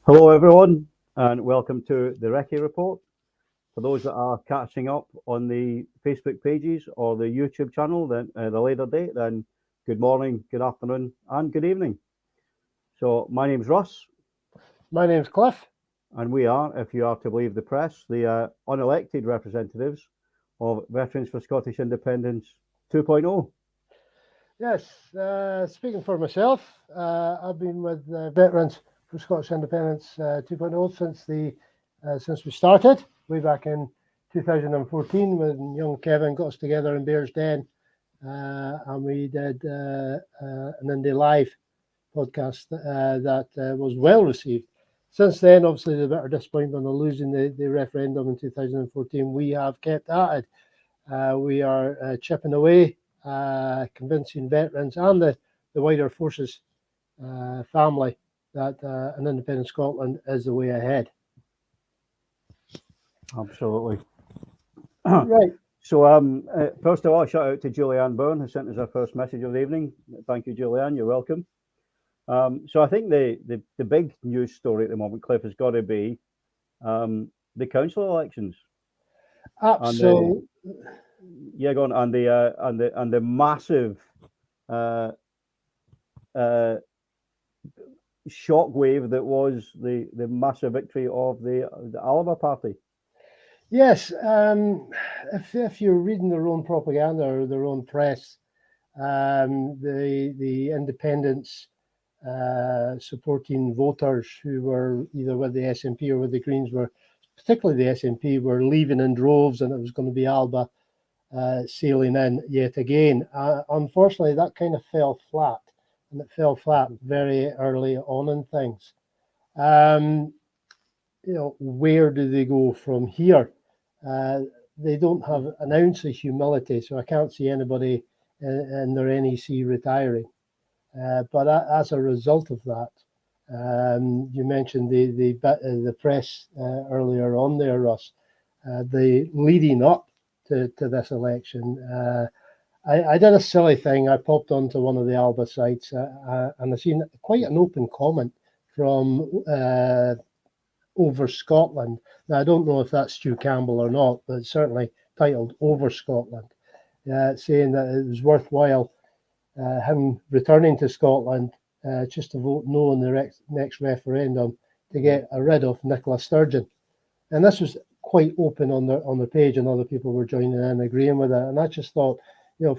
Hello, everyone, and welcome to the Recce Report. For those that are catching up on the Facebook pages or the YouTube channel, then the later date, then good morning, good afternoon, and good evening. So my name's Russ. My name's Cliff. And we are, if you are to believe the press, the unelected representatives of Veterans for Scottish Independence 2.0. Yes, speaking for myself, I've been with Veterans for Scottish Independence 2.0 since we started way back in 2014 when young Kevin got us together in Bears Den, and we did an Indie Live podcast that was well received. Since then, obviously, the bitter disappointment of losing the referendum in 2014, we have kept at it. We are chipping away, convincing veterans and the wider forces family that an independent Scotland is the way ahead. Absolutely. Right. So, first of all, a shout out to Julianne Byrne, who sent us our first message of the evening. Thank you, Julianne. You're welcome. So I think the big news story at the moment, Cliff, has got to be the council elections. Absolutely. Yeah, go on. And the massive shockwave that was the massive victory of the Alba party. Yes, if you're reading their own propaganda or their own press, the independents supporting voters who were either with the SNP or with the Greens were, particularly the SNP, were leaving in droves, and it was going to be Alba sailing in yet again. Unfortunately, that kind of fell flat, and it fell flat very early on in things. Where do they go from here? They don't have an ounce of humility, so I can't see anybody in their NEC retiring. But as a result of that, you mentioned the press earlier on there, Russ. The leading up to this election, I did a silly thing. I popped onto one of the Alba sites and I seen quite an open comment from Over Scotland. Now, I don't know if that's Stu Campbell or not, but it's certainly titled Over Scotland, saying that it was worthwhile him returning to Scotland just to vote no in the next referendum to get rid of Nicola Sturgeon. And this was quite open on the page, and other people were joining in, agreeing with it. And I just thought,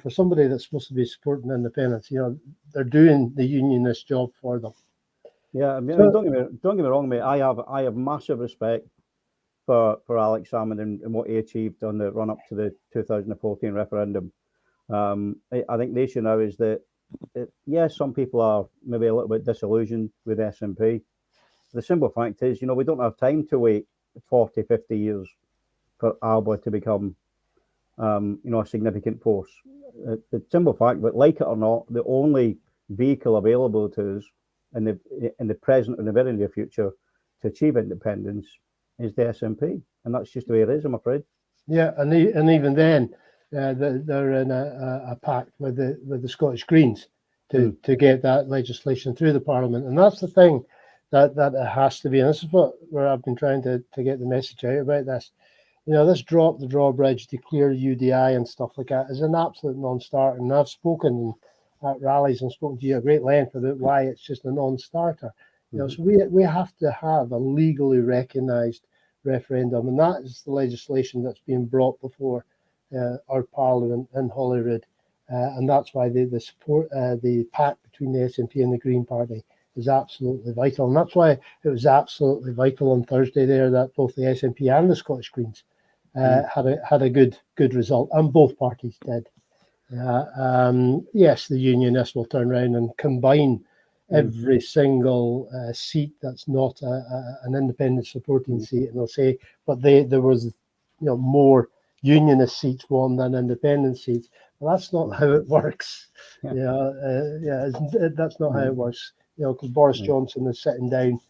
for somebody that's supposed to be supporting independence, they're doing the unionist job for them. Yeah, I mean, don't get me wrong, mate. I have massive respect for Alex Salmond and what he achieved on the run up to the 2014 referendum. I think the issue now is that yes, some people are maybe a little bit disillusioned with SNP. The simple fact is, we don't have time to wait 40, 50 years for Alba to become, a significant force. The simple fact that, like it or not, the only vehicle available to us in the present and the very near future to achieve independence is the SNP, and that's just the way it is, I'm afraid. Yeah, and even then, they're in a pact with the Scottish Greens to get that legislation through the Parliament, and that's the thing that it has to be. And this is where I've been trying to get the message out about this. This drop the drawbridge, declare UDI and stuff like that is an absolute non-starter. And I've spoken at rallies and spoken to you at great length about why it's just a non-starter. So we have to have a legally recognised referendum, and that is the legislation that's being brought before our Parliament in Holyrood, and that's why the support, the pact between the SNP and the Green Party is absolutely vital, and that's why it was absolutely vital on Thursday there that both the SNP and the Scottish Greens had a good result, and both parties did. Yes, the Unionists will turn around and combine every single seat that's not an independent supporting seat, and they'll say, but there was more unionist seats won than independent seats. Well, that's not how it works. That's not how it works. Because Boris Johnson is sitting down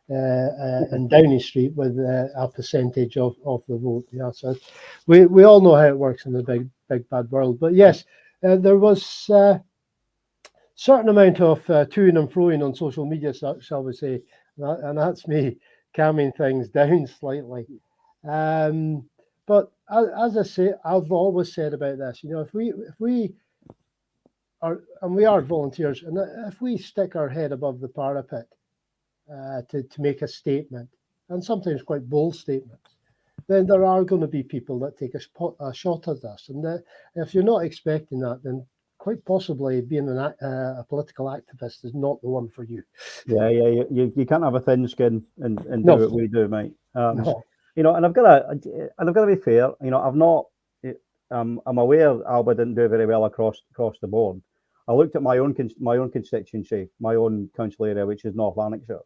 in Downing Street with a percentage of the vote. So we all know how it works in the big bad world. But yes, there was certain amount of toing and froing on social media, shall we say, and that's me calming things down slightly. But as I say, I've always said about this, if we are, and we are volunteers, and if we stick our head above the parapet to make a statement, and sometimes quite bold statements, then there are going to be people that take a shot at us. And if you're not expecting that, then quite possibly being a political activist is not the one for you. Yeah. You can't have a thin skin and No. do what we do, mate. No. And I've got to be fair. I've not. I'm aware Alba didn't do very well across the board. I looked at my own constituency, my own council area, which is North Lanarkshire,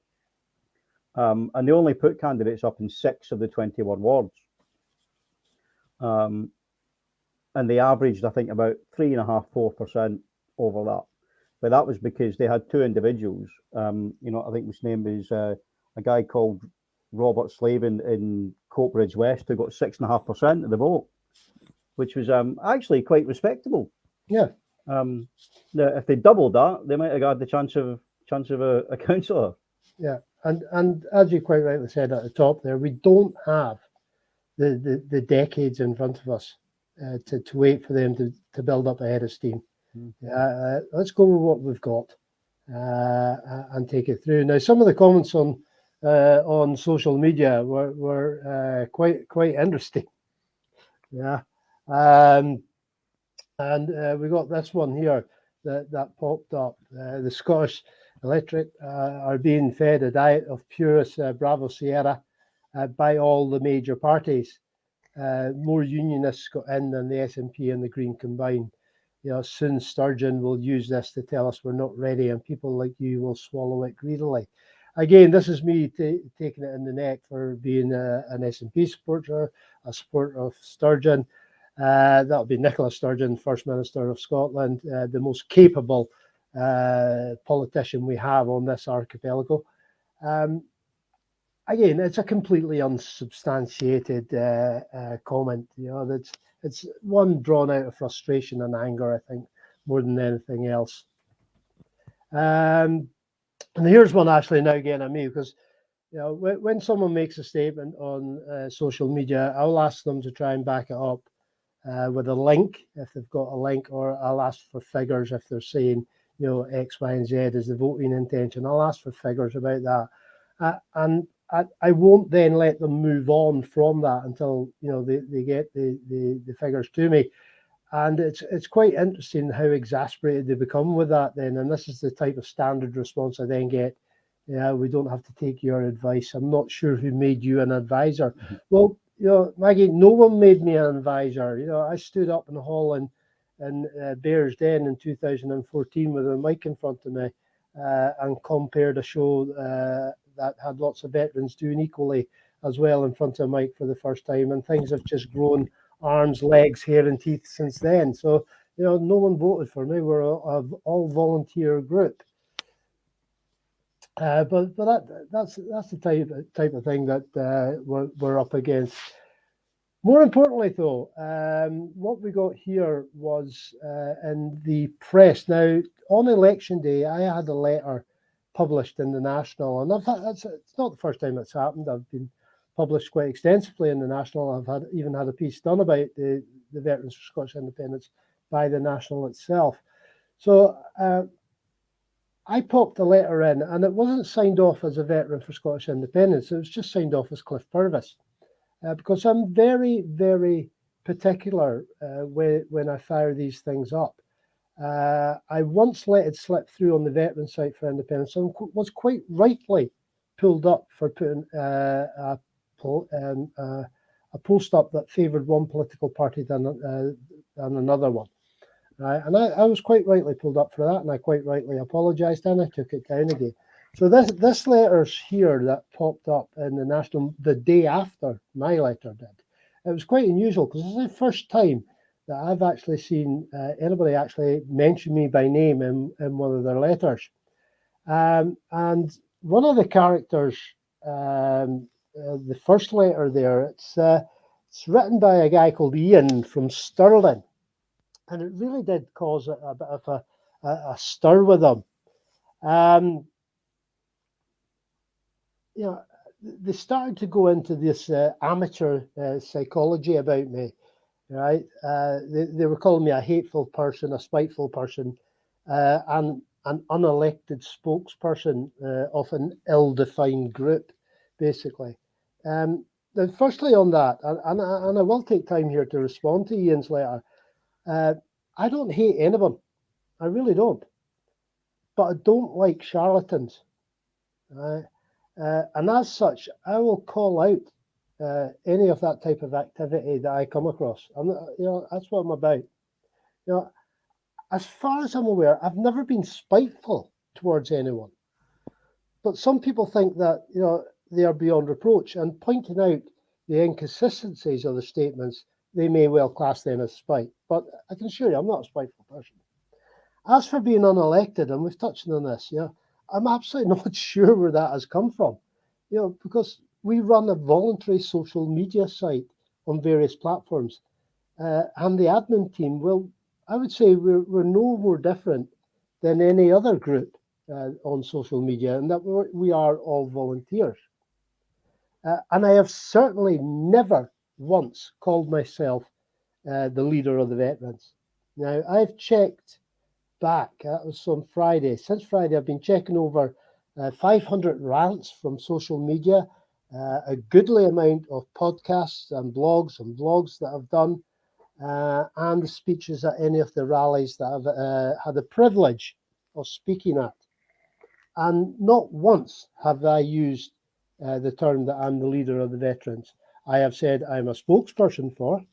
and they only put candidates up in 6 of the 21 wards, and they averaged, I think, about 3.5–4% overlap. But that was because they had 2 individuals. I think his name is a guy called Robert Slavin in Coatbridge West, who got 6.5% of the vote, which was actually quite respectable. Yeah. Now, if they doubled that, they might have got the chance of a councillor. Yeah, and as you quite rightly said at the top there, we don't have the decades in front of us to wait for them to build up a head of steam. Let's go with what we've got and take it through. Now, some of the comments on social media were quite interesting. Yeah. And we got this one here that popped up. The Scottish Electorate are being fed a diet of purest Bravo Sierra by all the major parties. More unionists got in than the SNP and the Green combined. Soon Sturgeon will use this to tell us we're not ready, and people like you will swallow it greedily. Again, this is me taking it in the neck for being an SNP supporter, a supporter of Sturgeon. That'll be Nicola Sturgeon, First Minister of Scotland, the most capable politician we have on this archipelago. Again, it's a completely unsubstantiated comment. It's one drawn out of frustration and anger, I think, more than anything else. And here's one actually now again at me, because when someone makes a statement on social media, I'll ask them to try and back it up with a link, if they've got a link, or I'll ask for figures if they're saying, X, Y, and Z is the voting intention. I'll ask for figures about that. And I won't then let them move on from that until, they get the figures to me. And it's quite interesting how exasperated they become with that then. And this is the type of standard response I then get. Yeah, we don't have to take your advice. I'm not sure who made you an advisor. Mm-hmm. Well, Maggie, no one made me an advisor. I stood up in the hall in Bears Den in 2014 with a mic in front of me and compared a show that had lots of veterans doing equally as well in front of a mic for the first time. And things have just grown arms, legs, hair and teeth since then. So, no one voted for me. We're an all volunteer group. But that's the type of thing that we're up against. More importantly, though, what we got here was in the press. Now, on election day, I had a letter published in the National, and it's not the first time it's happened. I've been published quite extensively in the National. I've even had a piece done about the Veterans for Scottish Independence by the National itself. So I popped a letter in, and it wasn't signed off as a veteran for Scottish Independence. It was just signed off as Cliff Purvis, because I'm very, very particular when I fire these things up. I once let it slip through on the veteran site for Independence and was quite rightly pulled up for putting a post up that favoured one political party than another one. Right, and I was quite rightly pulled up for that, and I quite rightly apologised, and I took it down again. So this letter's here that popped up in the National the day after my letter did. It was quite unusual because it's the first time that I've actually seen anybody actually mention me by name in one of their letters. And one of the characters, the first letter there, it's written by a guy called Ian from Stirling. And it really did cause a bit of a stir with them. you know, they started to go into this amateur psychology about me, right? They were calling me a hateful person, a spiteful person, and an unelected spokesperson of an ill-defined group, basically. Now, firstly, on that, and I will take time here to respond to Ian's letter. I don't hate anyone, I really don't, but I don't like charlatans. Right? And as such, I will call out any of that type of activity that I come across. That's what I'm about. You know, as far as I'm aware, I've never been spiteful towards anyone. But some people think that they are beyond reproach, and pointing out the inconsistencies of the statements, they may well class them as spite. But I can assure you, I'm not a spiteful person. As for being unelected, and we've touched on this, I'm absolutely not sure where that has come from. Because we run a voluntary social media site on various platforms, and the admin team, well, I would say we're no more different than any other group on social media, and that we are all volunteers. And I have certainly never once called myself the leader of the veterans. Now, I've checked back, that was on Friday. Since Friday, I've been checking over 500 rants from social media, a goodly amount of podcasts and vlogs that I've done, and the speeches at any of the rallies that I've had the privilege of speaking at. And not once have I used the term that I'm the leader of the veterans. I have said I'm a spokesperson for,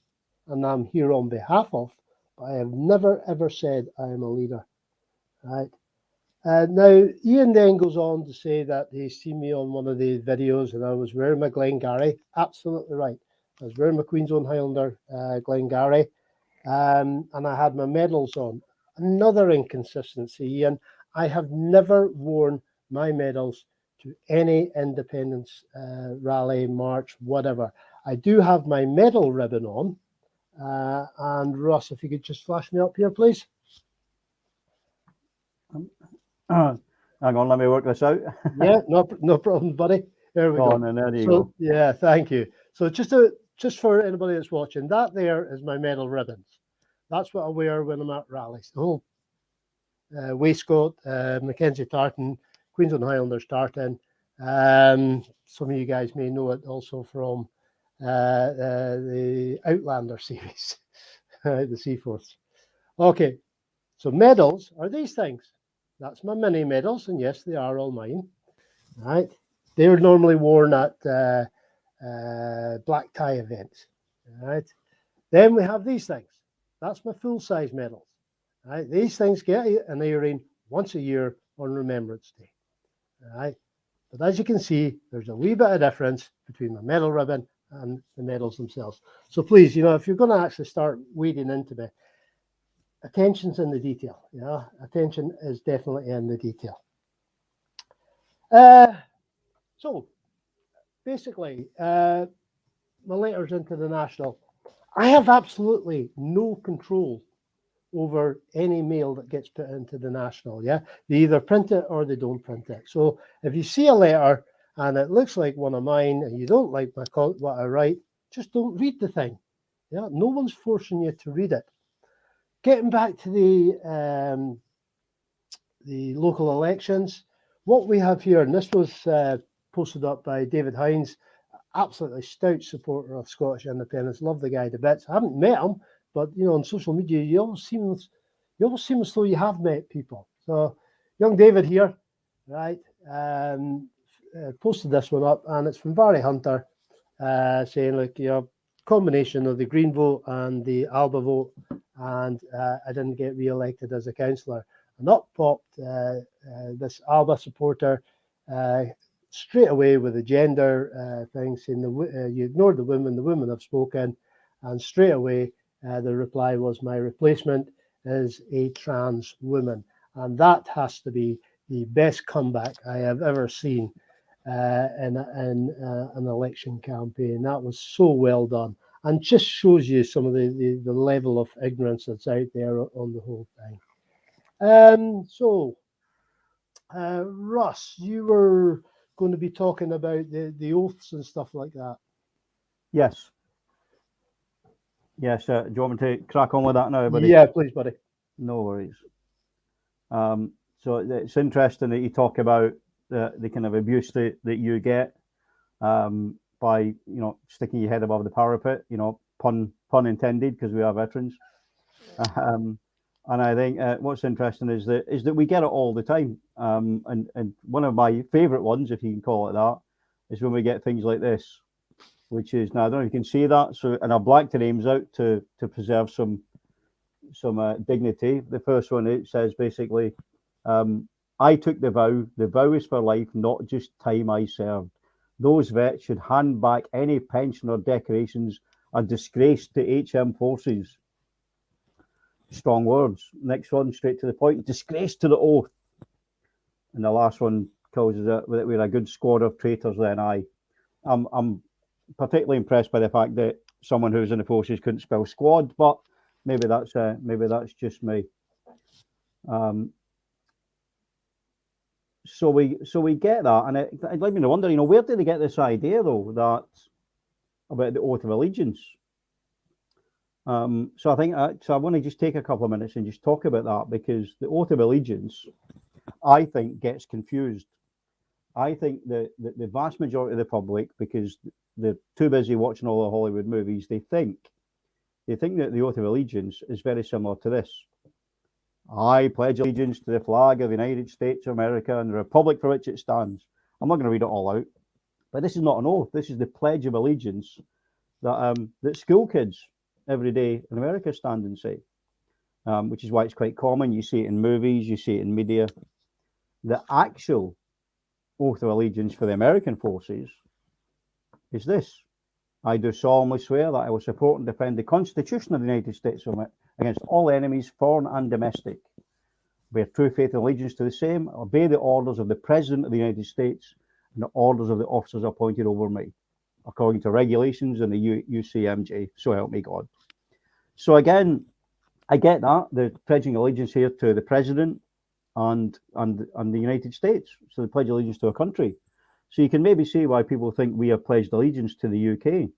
and I'm here on behalf of, but I have never ever said I am a leader. Right. Now, Ian then goes on to say that he's seen me on one of the videos and I was wearing my Glengarry. Absolutely right. I was wearing my Queen's Own Highlander Glengarry, and I had my medals on. Another inconsistency, Ian. I have never worn my medals to any independence rally, march, whatever. I do have my medal ribbon on. And Russ, if you could just flash me up here, please. Hang on, let me work this out. Yeah, no problem, buddy. There we go. And there you go. Yeah, thank you. So just for anybody that's watching, that there is my medal ribbons. That's what I wear when I'm at rallies. The whole waistcoat, Mackenzie tartan, Queen's Own Highlanders tartan. Some of you guys may know it also from the Outlander series, the Seaforths. Okay, so medals are these things. That's my mini medals, and yes, they are all mine. Right, they're normally worn at black tie events. Right, then we have these things. That's my full-size medals. Right, these things get an airing once a year on Remembrance Day. Right, but as you can see, there's a wee bit of difference between the medal ribbon and the medals themselves. So please, if you're going to actually start wading into me, attention's in the detail. Attention is definitely in the detail. So basically, my letters into the National, I have absolutely no control over any mail that gets put into the National. They either print it or they don't print it. So if you see a letter and it looks like one of mine and you don't like what I write, just don't read the thing. No one's forcing you to read it. Getting back to the local elections, what we have here, and this was posted up by David Hines, absolutely stout supporter of Scottish independence. Love the guy to bits. I haven't met him, but on social media, you always seem as though you have met people. So, young David here, right, posted this one up, and it's from Barry Hunter, saying, look, combination of the Green vote and the Alba vote, and I didn't get re-elected as a councillor. And up popped this Alba supporter straight away with a gender thing, saying you ignored the women have spoken, and straight away the reply was, my replacement is a trans woman. And that has to be the best comeback I have ever seen in an election campaign. That was so well done, and just shows you some of the level of ignorance that's out there on the whole thing. So Russ, you were going to be talking about the oaths and stuff like that. Yes. Yes. Do you want me to crack on with that now, buddy? Yeah, please, buddy. No worries. So it's interesting that you talk about the kind of abuse that you get by sticking your head above the parapet. Pun intended, because we are veterans. And I think what's interesting is that we get it all the time. And one of my favourite ones, if you can call it that, is when we get things like this, which is, now I don't know if you can see that. So, and I've blacked the names out to preserve some dignity. The first one, it says basically, I took the vow. The vow is for life, not just time I served. Those vets should hand back any pension or decorations, a disgrace to HM forces. Strong words. Next one, straight to the point. Disgrace to the oath. And the last one causes that we're a good squad of traitors. Then I'm particularly impressed by the fact that someone who's in the forces couldn't spell squad, but maybe that's just me. So we get that, and it led me to wonder, where did they get this idea though about the oath of allegiance? So I think I want to just take a couple of minutes and just talk about that, because the oath of allegiance, I think, gets confused. I think that the vast majority of the public, because they're too busy watching all the Hollywood movies, they think that the oath of allegiance is very similar to this. I pledge allegiance to the flag of the United States of America and the republic for which it stands. I'm not going to read it all out, but this is not an oath. This is the pledge of allegiance that school kids every day in America stand and say, which is why it's quite common. You see it in movies, you see it in media. The actual oath of allegiance for the American forces is this: I do solemnly swear that I will support and defend the Constitution of the United States against all enemies, foreign and domestic. Bear true faith and allegiance to the same. Obey the orders of the President of the United States and the orders of the officers appointed over me, according to regulations and the UCMJ. So help me God. So again, I get that, the pledging allegiance here to the President and the United States. So the pledge allegiance to a country. So you can maybe see why people think we have pledged allegiance to the UK.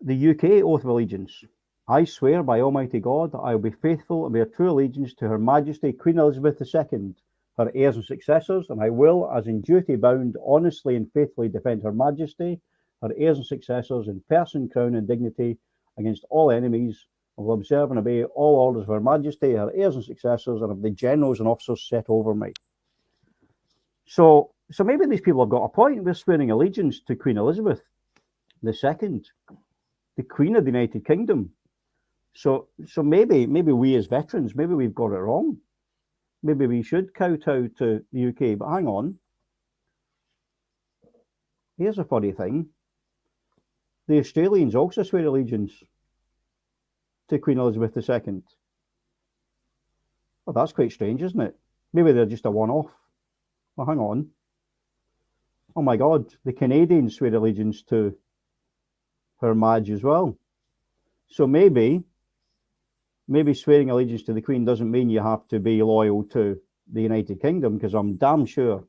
The UK oath of allegiance. I swear by Almighty God that I will be faithful and bear true allegiance to Her Majesty Queen Elizabeth II, her heirs and successors, and I will, as in duty bound, honestly and faithfully defend Her Majesty, her heirs and successors in person, crown, and dignity against all enemies, and will observe and obey all orders of Her Majesty, her heirs and successors, and of the generals and officers set over me. So maybe these people have got a point. We're swearing allegiance to Queen Elizabeth II, the Queen of the United Kingdom. So maybe we as veterans, maybe we've got it wrong. Maybe we should kowtow to the UK. But hang on. Here's a funny thing. The Australians also swear allegiance to Queen Elizabeth II. Well, that's quite strange, isn't it? Maybe they're just a one-off. Well, hang on. Oh my God, the Canadians swear allegiance to Her Maj as well. So maybe swearing allegiance to the Queen doesn't mean you have to be loyal to the United Kingdom, because I'm damn sure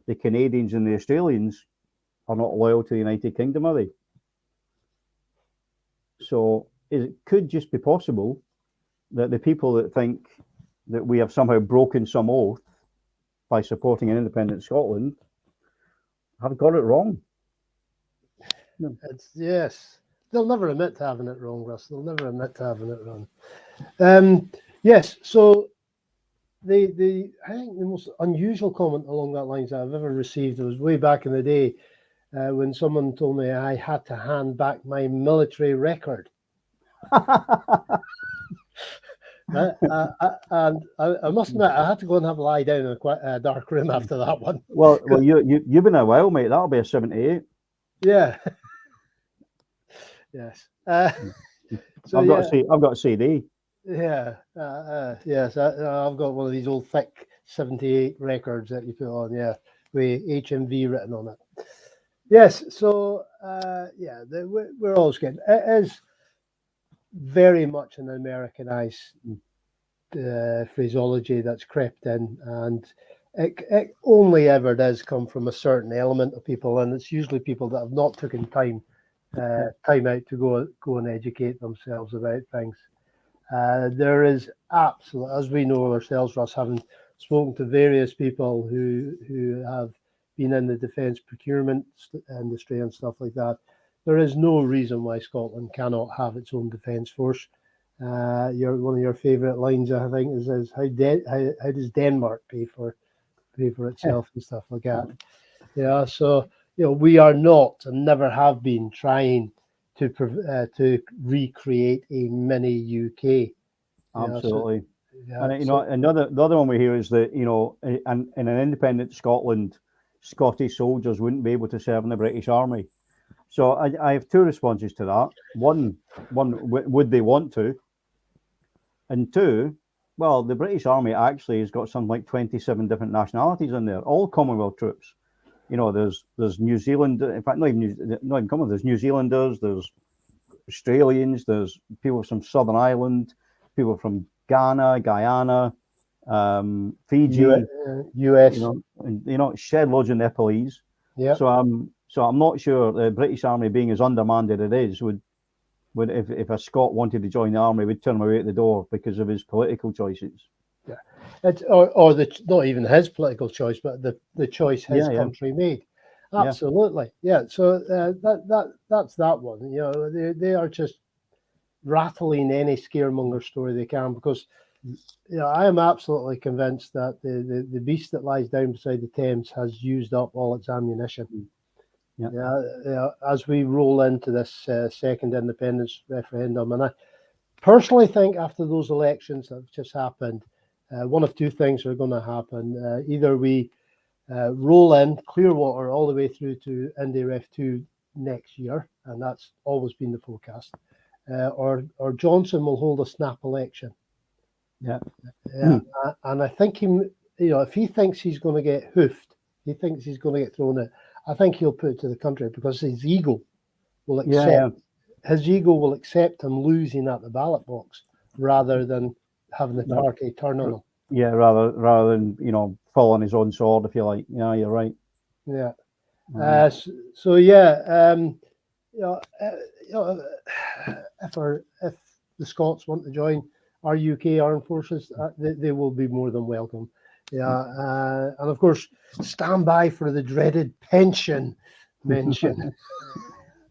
the Canadians and the Australians are not loyal to the United Kingdom, are they? So it could just be possible that the people that think that we have somehow broken some oath by supporting an independent Scotland have got it wrong. Yes. They'll never admit to having it wrong, Russ. They'll never admit to having it wrong. Yes, so I think the most unusual comment along that lines that I've ever received was way back in the day when someone told me I had to hand back my military record. And I must admit, I had to go and have a lie down in a dark room after that one. Well, you've been a while, mate. That'll be a 78. Yeah. Yes. So I've got a CD. Yeah. Yes. I've got one of these old thick 78 records that you put on. Yeah, with HMV written on it. Yes. So we're always getting. It is very much an Americanized phraseology that's crept in, and it only ever does come from a certain element of people, and it's usually people that have not taken time out to go and educate themselves about things. There is absolute, as we know ourselves, Russ, having spoken to various people who have been in the defence procurement industry and stuff like that, there is no reason why Scotland cannot have its own defence force. One of your favourite lines, I think, is how does Denmark pay for itself and stuff like that. Yeah, so we are not and never have been trying to recreate a mini UK. Absolutely. Yeah, And the other one we hear is that in an independent Scotland, Scottish soldiers wouldn't be able to serve in the British Army. So I have two responses to that. One, would they want to? And two, well, the British Army actually has got something like 27 different nationalities in there, all Commonwealth troops. There's New Zealand, in fact, not even Commonwealth. There's New Zealanders, there's Australians, there's people from Southern Ireland, people from Ghana, Guyana, Fiji, US, shed loads of Nepalese. Yeah. So I'm not sure the British Army, being as undermanned as it is, would if a Scot wanted to join the army, would turn him away at the door because of his political choices. Yeah, it's or not even his political choice, but the choice his country made. Absolutely, yeah. So that's that one. They are just rattling any scaremonger story they can, because I am absolutely convinced that the beast that lies down beside the Thames has used up all its ammunition. As we roll into this second independence referendum, and I personally think after those elections that have just happened, one of two things are going to happen. Either we roll in Clearwater all the way through to IndyRef2 next year, and that's always been the forecast, or Johnson will hold a snap election. And I think if he thinks he's going to get hoofed, he thinks he's going to get thrown out, I think he'll put it to the country, because his ego will accept him losing at the ballot box rather than having the party turn on him. Yeah, rather than fall on his own sword, if you like. Yeah, you're right. Yeah. If the Scots want to join our UK armed forces, they will be more than welcome. And of course, stand by for the dreaded pension mention.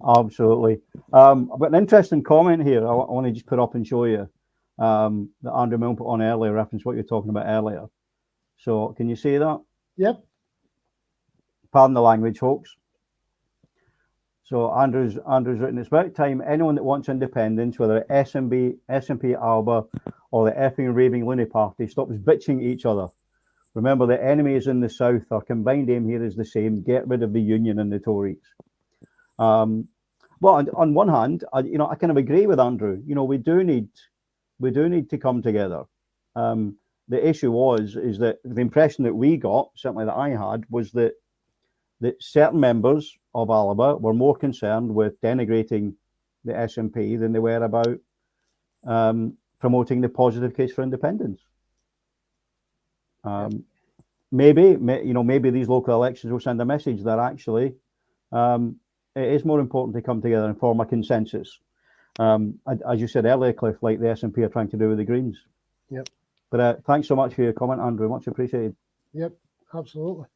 Absolutely. I've got an interesting comment here. I want to just put up and show you that Andrew Milne put on earlier, reference what you're talking about earlier. So can you see that? Yep. Pardon the language, folks. So Andrew's written, it's about time anyone that wants independence, whether SNP, Alba, or the effing raving loony party, stops bitching at each other. Remember, the enemy is in the south. Our combined aim here is the same: get rid of the Union and the Tories. Well, on one hand, I kind of agree with Andrew. We do need to come together. The issue is that the impression that we got, certainly that I had, was that certain members of Alba were more concerned with denigrating the SNP than they were about promoting the positive case for independence. Maybe these local elections will send a message that actually it is more important to come together and form a consensus. As you said earlier, Cliff, like the SNP are trying to do with the Greens. Yep. But thanks so much for your comment, Andrew. Much appreciated. Yep, absolutely.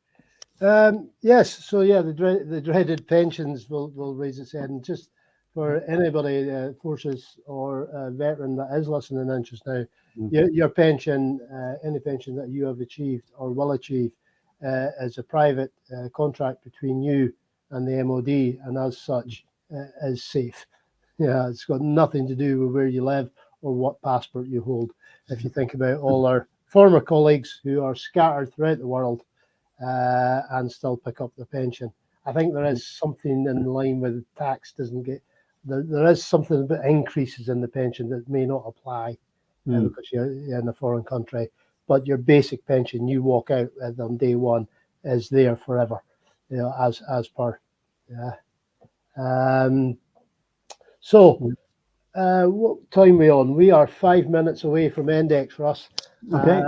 Yes, so the dreaded pensions will raise its head, and just for anybody, forces or veteran that is listening in just now, your pension, any pension that you have achieved or will achieve, is a private contract between you and the MOD, and as such is safe. It's got nothing to do with where you live or what passport you hold. If you think about all our former colleagues who are scattered throughout the world and still pick up the pension, I think there is something in line with tax doesn't get. There is something about increases in the pension that may not apply because you're in a foreign country, but your basic pension you walk out with on day one is there forever, as per. So What time are we on? We are 5 minutes away from Index, Russ. Okay.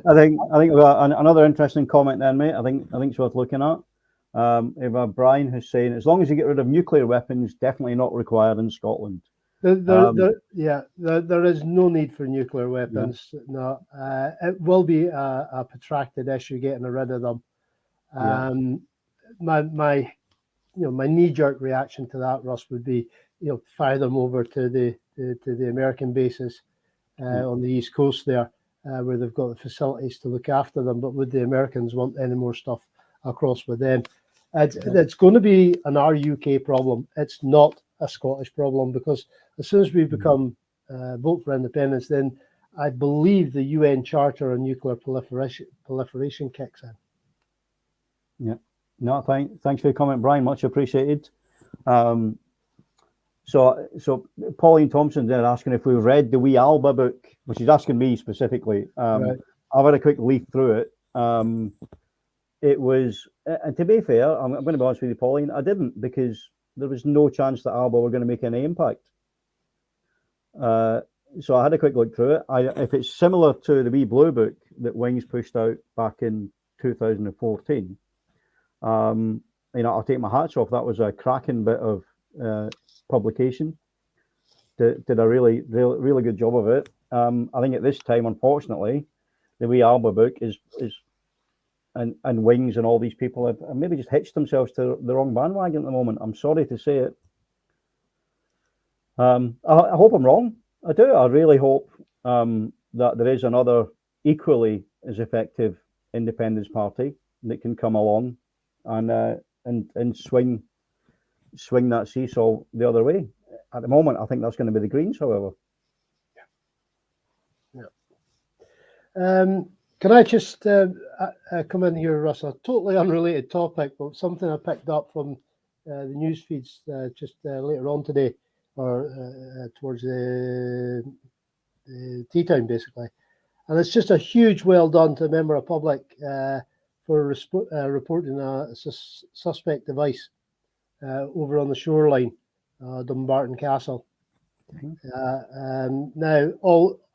I think we've got another interesting comment then, mate. I think it's worth looking at. We have Brian who's saying, as long as you get rid of nuclear weapons, definitely not required in Scotland. There is no need for nuclear weapons. Yeah. No, it will be a protracted issue getting rid of them. My knee-jerk reaction to that, Russ, would be, fire them over to the American bases on the East Coast there, where they've got the facilities to look after them. But would the Americans want any more stuff across with them? It's going to be an RUK problem. It's not a Scottish problem, because as soon as we become vote for independence, then I believe the UN Charter on Nuclear Proliferation kicks in. Yeah. No, thanks for your comment, Brian. Much appreciated. So Pauline Thompson there asking if we've read the wee Alba book, which is asking me specifically. Right. I've had a quick leaf through it. It was, and to be fair, I'm going to be honest with you, Pauline, I didn't, because there was no chance that Alba were going to make any impact. So I had a quick look through it. If it's similar to the wee blue book that Wings pushed out back in 2014, I'll take my hats off. That was a cracking bit of publication. Did a really good job of it. I think at this time, unfortunately, the wee Alba book is and Wings and all these people have maybe just hitched themselves to the wrong bandwagon at the moment. I'm sorry to say it. I hope I'm wrong. I do. I really hope that there is another equally as effective independence party that can come along and swing that seesaw the other way. At the moment, I think that's going to be the Greens, however. Yeah. Can I just come in here, Russ? A totally unrelated topic, but something I picked up from the news feeds just later on today, or towards the tea time, basically. And it's just a huge well done to a member of public for reporting a suspect device over on the shoreline, Dumbarton Castle. Now,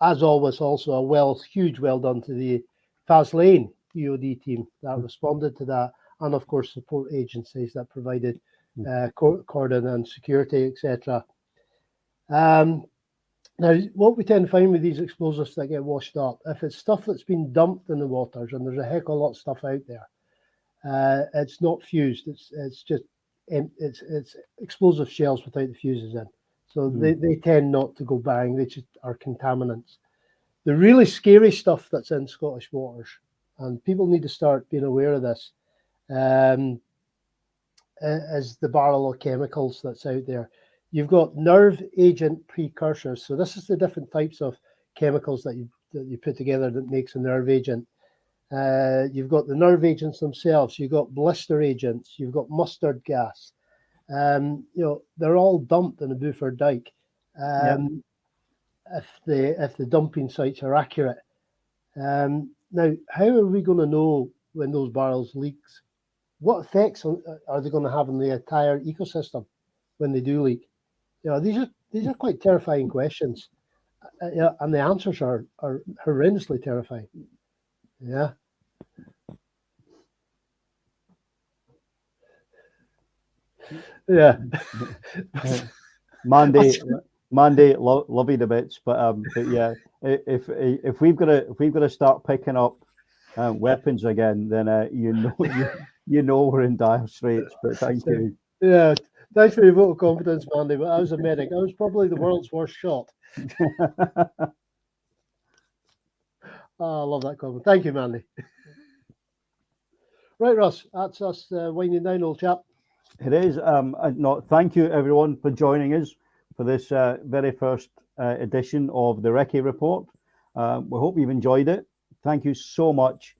as always, also a huge well done to the Faslane EOD team that responded to that, and of course support agencies that provided cordon and security, etc. Now, what we tend to find with these explosives that get washed up, if it's stuff that's been dumped in the waters, and there's a heck of a lot of stuff out there, it's not fused. It's just it's explosive shells without the fuses in. So they tend not to go bang. They just are contaminants. The really scary stuff that's in Scottish waters, and people need to start being aware of this, is the barrel of chemicals that's out there. You've got nerve agent precursors. So this is the different types of chemicals that you put together that makes a nerve agent. You've got the nerve agents themselves. You've got blister agents. You've got mustard gas. They're all dumped in the Buford Dyke. If the dumping sites are accurate. Now, how are we going to know when those barrels leaks? What effects are they going to have on the entire ecosystem when they do leak? These are quite terrifying questions, and the answers are horrendously terrifying. Yeah. Yeah. Mandy, love you the bits, but yeah, if we've got to start picking up weapons again, then you know we're in dire straits. But thank you. Yeah, thanks for your vote of confidence, Mandy. But I was a medic. I was probably the world's worst shot. I love that comment. Thank you, Mandy. Right, Russ, that's us winding down, old chap. It is. Thank you, everyone, for joining us for this very first edition of the Recce Report. We hope you've enjoyed it. Thank you so much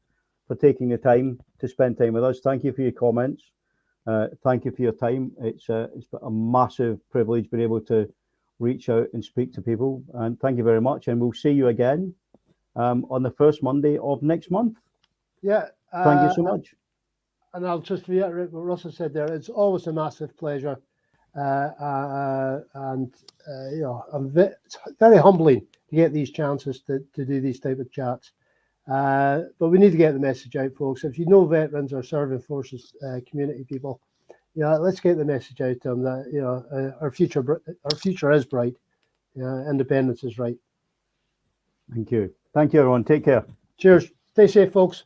for taking the time to spend time with us. Thank you for your comments. Thank you for your time. It's been a massive privilege being able to reach out and speak to people. And thank you very much. And we'll see you again on the first Monday of next month. Yeah. Thank you so much. And I'll just reiterate what Russ has said there. It's always a massive pleasure and you know, it's very humbling to get these chances to do these type of chats. But we need to get the message out, folks. If you know veterans or serving forces community people, yeah, let's get the message out to them that, you know, our future is bright. Independence is right. Thank you. Thank you, everyone. Take care. Cheers. Stay safe, folks.